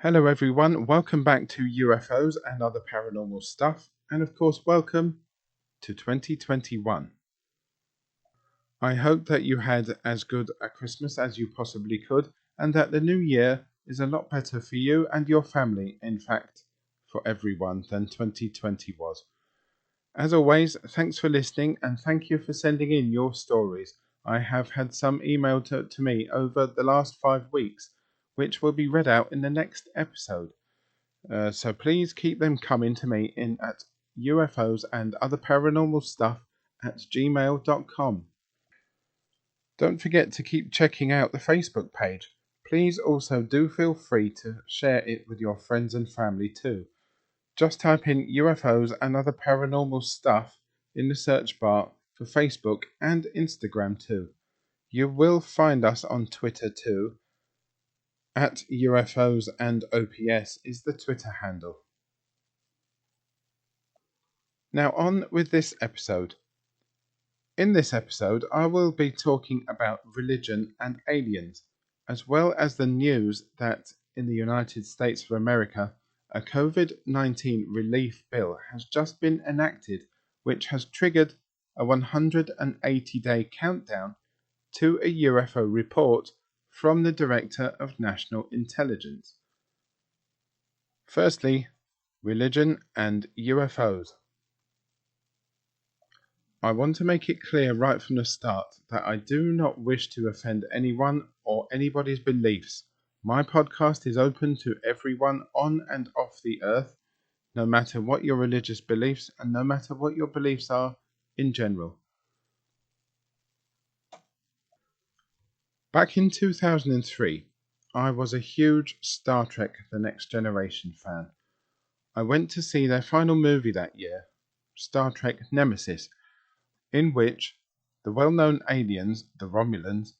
Hello everyone, welcome back to UFOs and other paranormal stuff, and of course welcome to 2021. I hope that you had as good a Christmas as you possibly could, and that the new year is a lot better for you and your family, in fact, for everyone, than 2020 was. As always, thanks for listening and thank you for sending in your stories. I have had some emailed to me over the last 5 weeks, which will be read out in the next episode. So please keep them coming to me in at UFOs and other paranormal stuff at gmail.com. Don't forget to keep checking out the Facebook page. Please also do feel free to share it with your friends and family too. Just type in UFOs and other paranormal stuff in the search bar for Facebook and Instagram too. You will find us on Twitter too. At UFOs and OPS is the Twitter handle. Now on with this episode. In this episode, I will be talking about religion and aliens, as well as the news that in the United States of America, a COVID-19 relief bill has just been enacted, which has triggered a 180-day countdown to a UFO report from the Director of National Intelligence. Firstly, religion and UFOs. I want to make it clear right from the start that I do not wish to offend anyone or anybody's beliefs. My podcast is open to everyone on and off the earth, no matter what your religious beliefs and no matter what your beliefs are in general. Back in 2003, I was a huge Star Trek The Next Generation fan. I went to see their final movie that year, Star Trek Nemesis, in which the well-known aliens, the Romulans,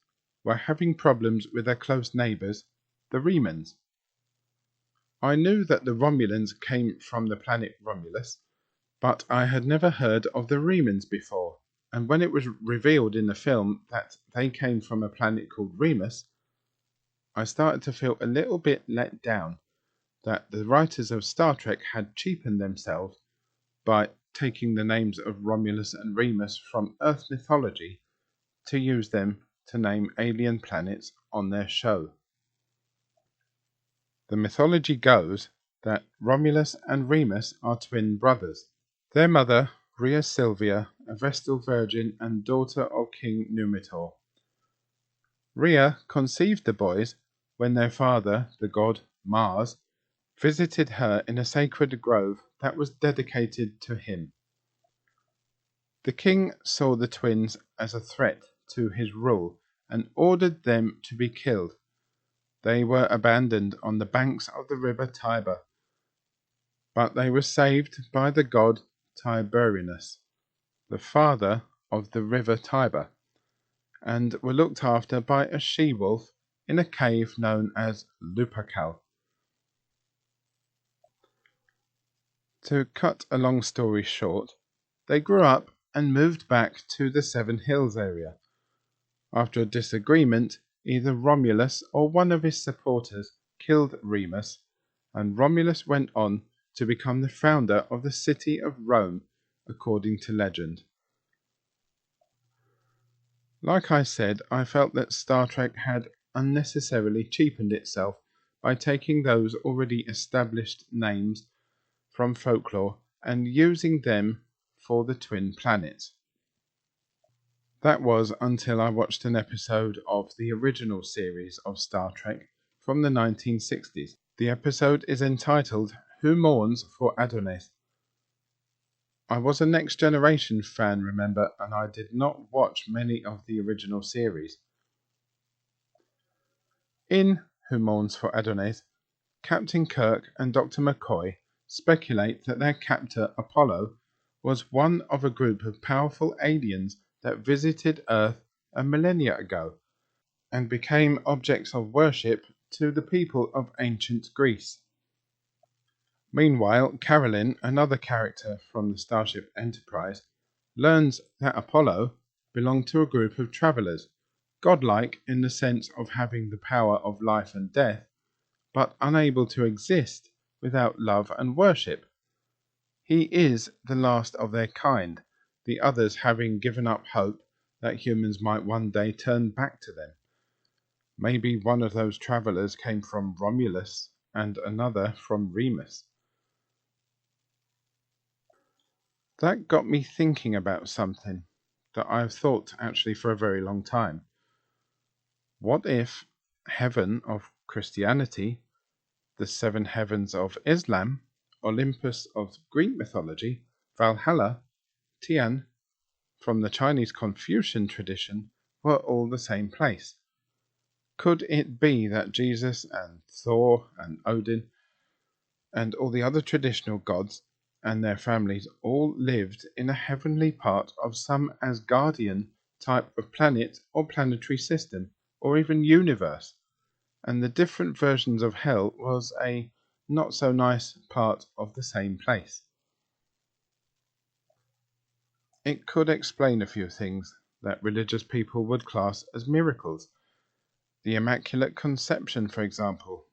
were having problems with their close neighbours, the Remans. I knew that the Romulans came from the planet Romulus, but I had never heard of the Remans before, and when it was revealed in the film that they came from a planet called Remus, I started to feel a little bit let down that the writers of Star Trek had cheapened themselves by taking the names of Romulus and Remus from Earth mythology to use them to name alien planets on their show. The mythology goes that Romulus and Remus are twin brothers. Their mother, Rhea Silvia, a Vestal Virgin and daughter of King Numitor. Rhea conceived the boys when their father, the god Mars, visited her in a sacred grove that was dedicated to him. The king saw the twins as a threat to his rule and ordered them to be killed. They were abandoned on the banks of the river Tiber, but they were saved by the god Tiberinus, the father of the river Tiber, and were looked after by a she-wolf in a cave known as Lupercal. To cut a long story short, they grew up and moved back to the Seven Hills area. After a disagreement, either Romulus or one of his supporters killed Remus, and Romulus went on to become the founder of the city of Rome, according to legend. Like I said, I felt that Star Trek had unnecessarily cheapened itself by taking those already established names from folklore and using them for the twin planets. That was until I watched an episode of the original series of Star Trek from the 1960s. The episode is entitled Who Mourns for Adonis? I was a Next Generation fan, remember, and I did not watch many of the original series. In Who Mourns for Adonis, Captain Kirk and Dr. McCoy speculate that their captor, Apollo, was one of a group of powerful aliens that visited Earth a millennia ago and became objects of worship to the people of ancient Greece. Meanwhile, Carolyn, another character from the Starship Enterprise, learns that Apollo belonged to a group of travelers, godlike in the sense of having the power of life and death, but unable to exist without love and worship. He is the last of their kind, the others having given up hope that humans might one day turn back to them. Maybe one of those travellers came from Romulus and another from Remus. That got me thinking about something that I've thought actually for a very long time. What if heaven of Christianity, the seven heavens of Islam, Olympus of Greek mythology, Valhalla, Tian from the Chinese Confucian tradition were all the same place? Could it be that Jesus and Thor and Odin and all the other traditional gods and their families all lived in a heavenly part of some Asgardian type of planet or planetary system, or even universe, and the different versions of hell was a not so nice part of the same place? It could explain a few things that religious people would class as miracles. The Immaculate Conception, for example.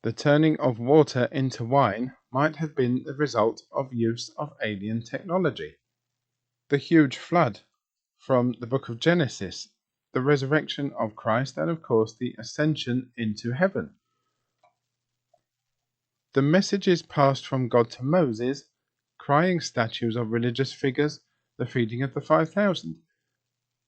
The turning of water into wine might have been the result of use of alien technology. The huge flood from the book of Genesis, the resurrection of Christ, and of course the ascension into heaven. The messages passed from God to Moses, crying statues of religious figures, the feeding of the 5,000.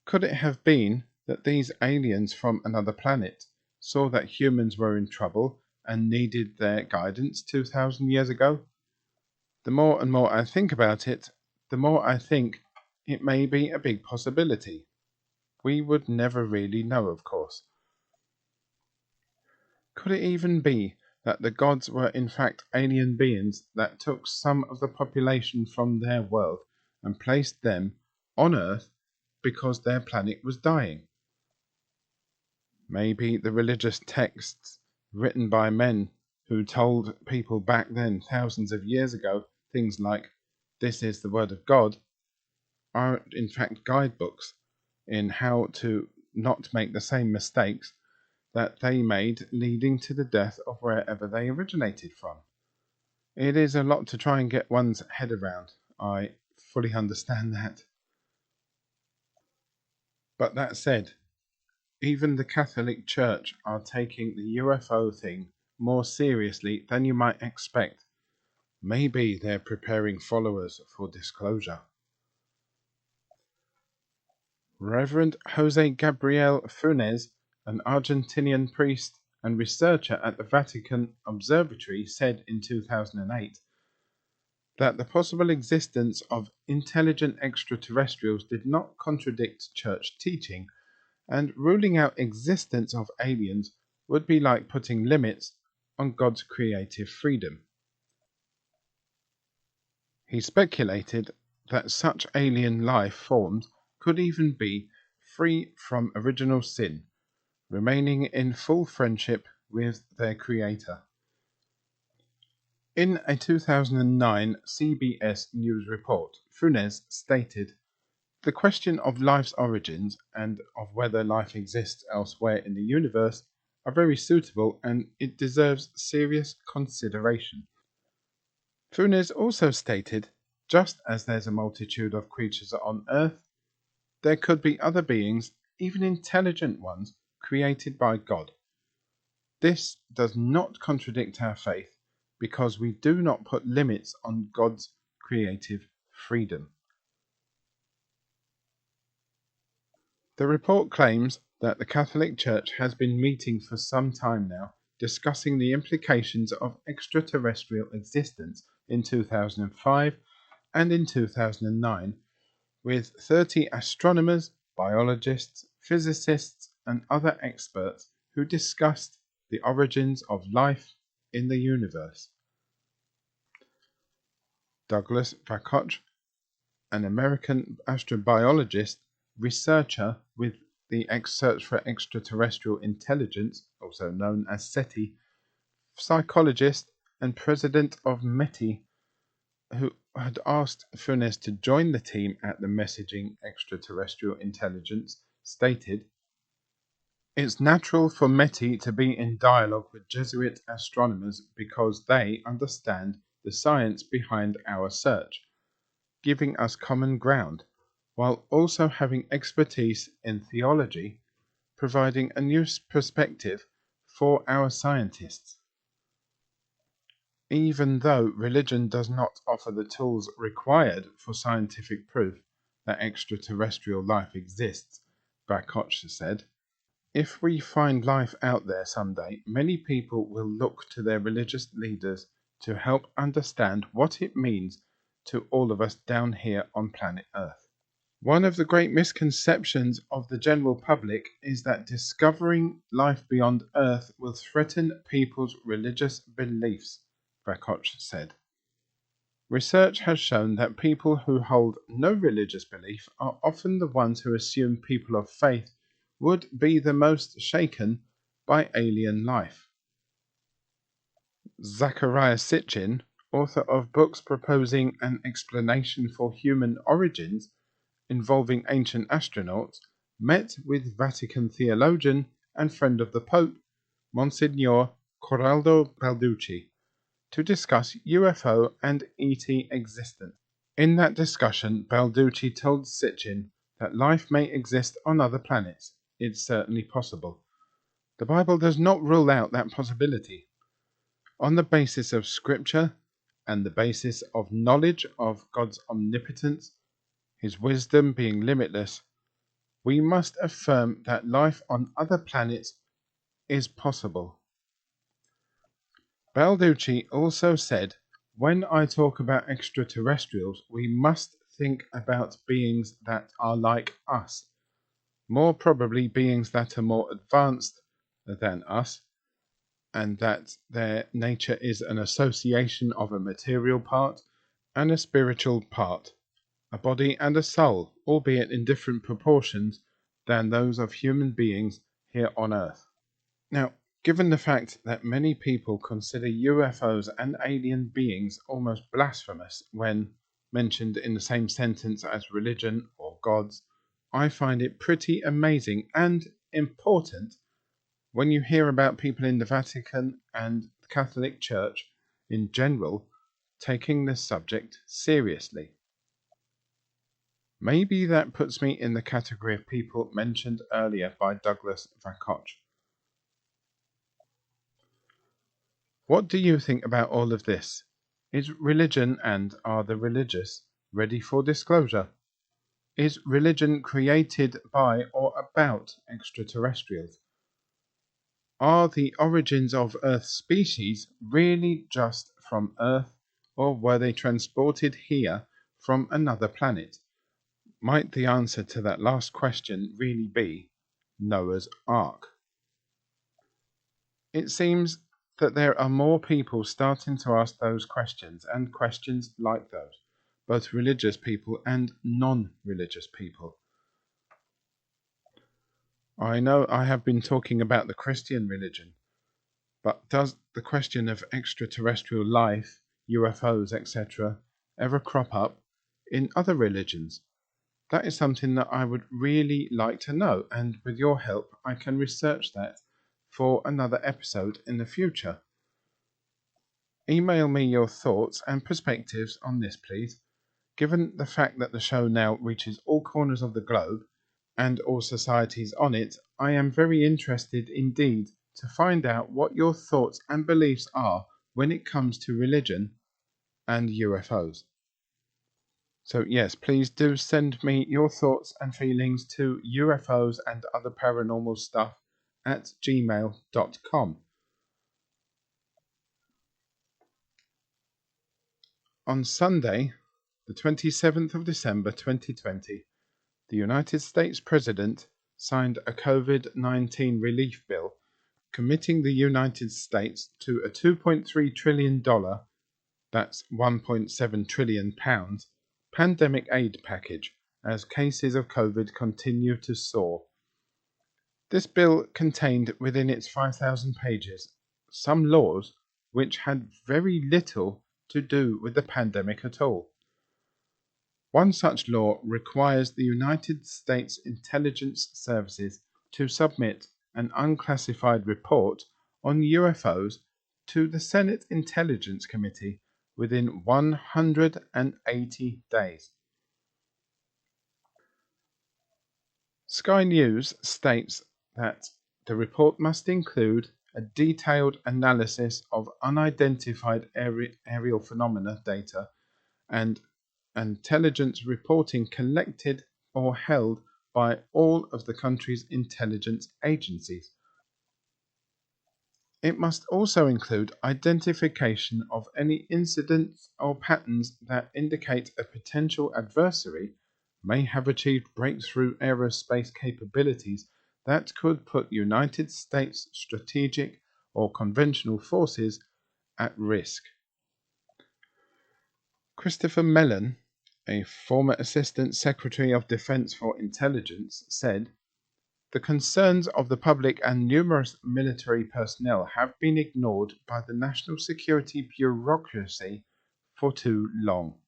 Could it have been that these aliens from another planet saw that humans were in trouble and needed their guidance 2,000 years ago? The more and more I think about it, the more I think it may be a big possibility. We would never really know, of course. Could it even be that the gods were in fact alien beings that took some of the population from their world and placed them on Earth because their planet was dying? Maybe the religious texts written by men who told people back then, thousands of years ago, things like, "This is the word of God," are in fact guidebooks in how to not make the same mistakes that they made, leading to the death of wherever they originated from. It is a lot to try and get one's head around. I fully understand that. But that said, even the Catholic Church are taking the UFO thing more seriously than you might expect. Maybe they're preparing followers for disclosure. Reverend Jose Gabriel Funes, an Argentinian priest and researcher at the Vatican Observatory, said in 2008 that the possible existence of intelligent extraterrestrials did not contradict church teaching, and ruling out existence of aliens would be like putting limits on God's creative freedom. He speculated that such alien life forms could even be free from original sin, remaining in full friendship with their creator. In a 2009 CBS News report, Funes stated, "The question of life's origins and of whether life exists elsewhere in the universe are very suitable, and it deserves serious consideration." Funes also stated, "Just as there's a multitude of creatures on Earth, there could be other beings, even intelligent ones, created by God. This does not contradict our faith, because we do not put limits on God's creative freedom." The report claims that the Catholic Church has been meeting for some time now, discussing the implications of extraterrestrial existence in 2005 and in 2009, with 30 astronomers, biologists, physicists, and other experts who discussed the origins of life in the universe. Douglas Vakoch, an American astrobiologist, researcher with the Search for Extraterrestrial Intelligence, also known as SETI, psychologist, and president of METI, who had asked Funes to join the team at the Messaging Extraterrestrial Intelligence, stated, It's natural for METI to be in dialogue with Jesuit astronomers because they understand the science behind our search, giving us common ground, while also having expertise in theology, providing a new perspective for our scientists. Even though religion does not offer the tools required for scientific proof that extraterrestrial life exists, Bakoch said, if we find life out there someday, many people will look to their religious leaders to help understand what it means to all of us down here on planet Earth. One of the great misconceptions of the general public is that discovering life beyond Earth will threaten people's religious beliefs, Bakoch said. Research has shown that people who hold no religious belief are often the ones who assume people of faith would be the most shaken by alien life. Zachariah Sitchin, author of books proposing an explanation for human origins involving ancient astronauts, met with Vatican theologian and friend of the Pope, Monsignor Corrado Balducci, to discuss UFO and ET existence. In that discussion, Balducci told Sitchin that life may exist on other planets. It's certainly possible. The Bible does not rule out that possibility. On the basis of Scripture and the basis of knowledge of God's omnipotence, His wisdom being limitless, we must affirm that life on other planets is possible. Balducci also said, when I talk about extraterrestrials, we must think about beings that are like us, more probably beings that are more advanced than us, and that their nature is an association of a material part and a spiritual part, a body and a soul, albeit in different proportions than those of human beings here on Earth. Now, given the fact that many people consider UFOs and alien beings almost blasphemous when mentioned in the same sentence as religion or gods, I find it pretty amazing and important when you hear about people in the Vatican and the Catholic Church in general taking this subject seriously. Maybe that puts me in the category of people mentioned earlier by Douglas Vakoch. What do you think about all of this? Is religion and are the religious ready for disclosure? Is religion created by or about extraterrestrials? Are the origins of Earth's species really just from Earth, or were they transported here from another planet? Might the answer to that last question really be Noah's Ark? It seems that there are more people starting to ask those questions and questions like those, both religious people and non-religious people. I know I have been talking about the Christian religion, but does the question of extraterrestrial life, UFOs, etc., ever crop up in other religions? That is something that I would really like to know, and with your help, I can research that for another episode in the future. Email me your thoughts and perspectives on this, please. Given the fact that the show now reaches all corners of the globe and all societies on it, I am very interested indeed to find out what your thoughts and beliefs are when it comes to religion and UFOs. So yes, please do send me your thoughts and feelings to UFOs and other paranormal stuff at gmail.com. On Sunday, the 27th of December 2020, the United States President signed a COVID-19 relief bill committing the United States to a $2.3 trillion, that's £1.7 trillion, pandemic aid package as cases of COVID continue to soar. This bill contained within its 5,000 pages some laws which had very little to do with the pandemic at all. One such law requires the United States intelligence services to submit an unclassified report on UFOs to the Senate Intelligence Committee within 180 days. Sky News states that the report must include a detailed analysis of unidentified aerial phenomena data and intelligence reporting collected or held by all of the country's intelligence agencies. It must also include identification of any incidents or patterns that indicate a potential adversary may have achieved breakthrough aerospace capabilities that could put United States strategic or conventional forces at risk. Christopher Mellon, a former Assistant Secretary of Defense for Intelligence, said, "The concerns of the public and numerous military personnel have been ignored by the national security bureaucracy for too long."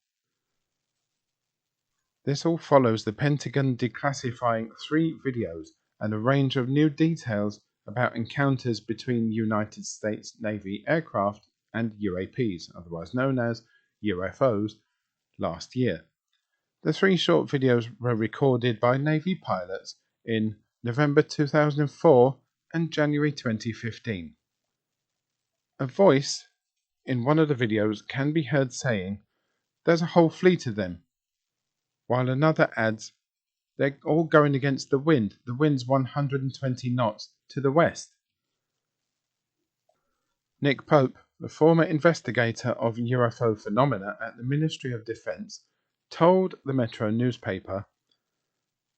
This all follows the Pentagon declassifying 3 videos and a range of new details about encounters between United States Navy aircraft and UAPs, otherwise known as UFOs, last year. The 3 short videos were recorded by Navy pilots in November 2004 and January 2015. A voice in one of the videos can be heard saying, "There's a whole fleet of them," while another adds, "They're all going against the wind. The wind's 120 knots to the west." Nick Pope, the former investigator of UFO phenomena at the Ministry of Defense, told the Metro newspaper,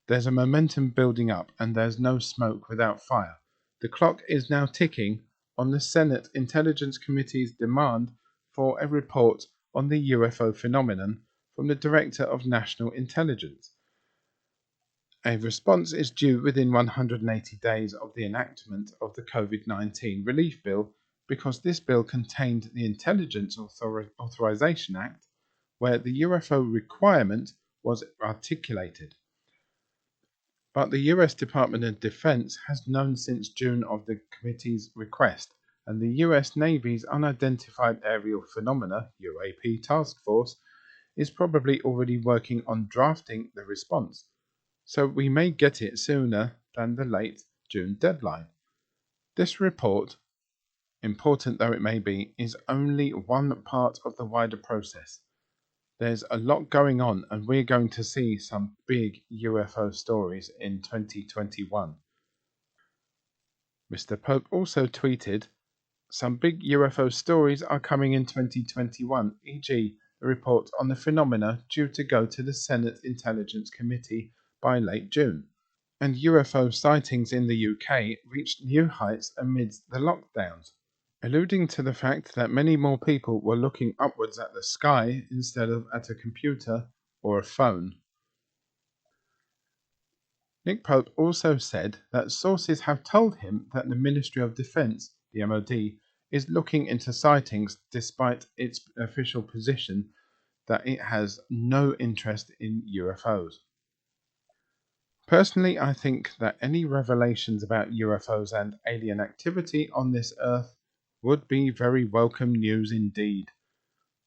"There's a momentum building up and there's no smoke without fire. The clock is now ticking on the Senate Intelligence Committee's demand for a report on the UFO phenomenon from the Director of National Intelligence. A response is due within 180 days of the enactment of the COVID-19 relief bill because this bill contained the Intelligence Authorization Act, where the UFO requirement was articulated. But the US Department of Defense has known since June of the committee's request, and the US Navy's Unidentified Aerial Phenomena UAP Task Force is probably already working on drafting the response, so we may get it sooner than the late June deadline. This report, important though it may be, is only one part of the wider process. There's a lot going on, and we're going to see some big UFO stories in 2021. Mr. Pope also tweeted, "Some big UFO stories are coming in 2021, e.g. a report on the phenomena due to go to the Senate Intelligence Committee by late June." And UFO sightings in the UK reached new heights amidst the lockdowns, alluding to the fact that many more people were looking upwards at the sky instead of at a computer or a phone. Nick Pope also said that sources have told him that the Ministry of Defense, the MOD, is looking into sightings despite its official position that it has no interest in UFOs. Personally, I think that any revelations about UFOs and alien activity on this earth would be very welcome news indeed.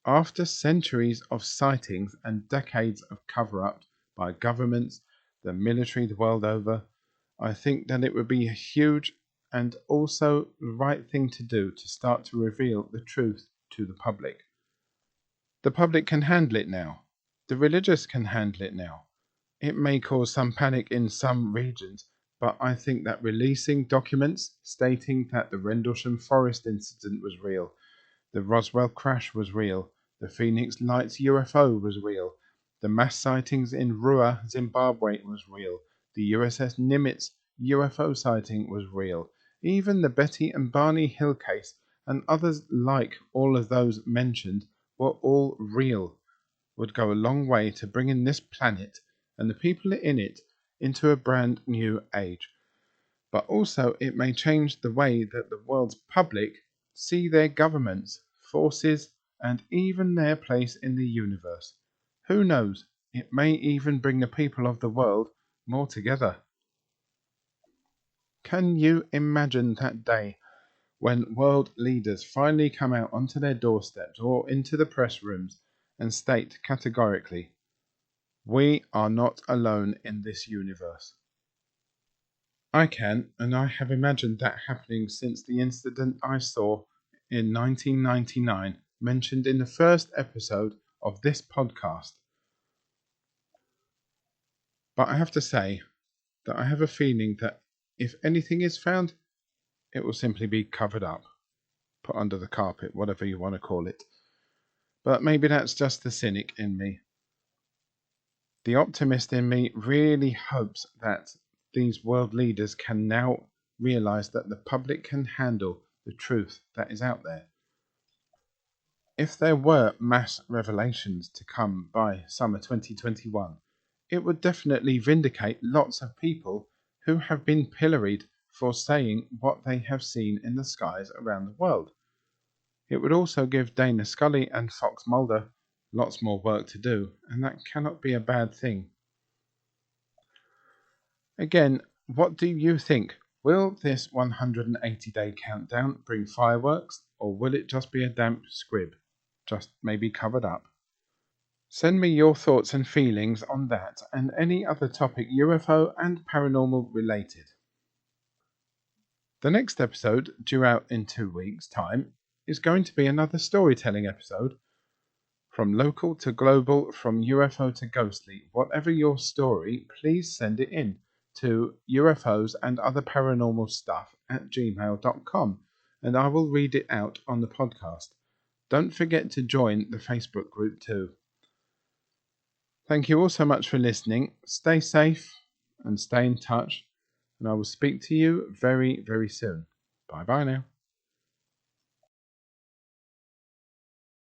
After centuries of sightings and decades of cover-up by governments, the military the world over, I think that it would be a huge and also the right thing to do to start to reveal the truth to the public. The public can handle it now. The religious can handle it now. It may cause some panic in some regions, but I think that releasing documents stating that the Rendlesham Forest incident was real, the Roswell crash was real, the Phoenix Lights UFO was real, the mass sightings in Rua, Zimbabwe was real, the USS Nimitz UFO sighting was real, even the Betty and Barney Hill case and others like all of those mentioned were all real, would go a long way to bringing this planet and the people in it into a brand new age. But also it may change the way that the world's public see their governments, forces, and even their place in the universe. Who knows, it may even bring the people of the world more together. Can you imagine that day when world leaders finally come out onto their doorsteps or into the press rooms and state categorically, "We are not alone in this universe"? I can, and I have imagined that happening since the incident I saw in 1999, mentioned in the first episode of this podcast. But I have to say that I have a feeling that if anything is found, it will simply be covered up, put under the carpet, whatever you want to call it. But maybe that's just the cynic in me. The optimist in me really hopes that these world leaders can now realize that the public can handle the truth that is out there. If there were mass revelations to come by summer 2021, it would definitely vindicate lots of people who have been pilloried for saying what they have seen in the skies around the world. It would also give Dana Scully and Fox Mulder lots more work to do, and that cannot be a bad thing. Again, what do you think? Will this 180-day countdown bring fireworks, or will it just be a damp squib, just maybe covered up? Send me your thoughts and feelings on that and any other topic UFO and paranormal related. The next episode, due out in 2 weeks' time, is going to be another storytelling episode. From local to global, from UFO to ghostly, whatever your story, please send it in to UFOs and other paranormal stuff at gmail.com and I will read it out on the podcast. Don't forget to join the Facebook group too. Thank you all so much for listening. Stay safe and stay in touch, and I will speak to you very, very soon. Bye bye now.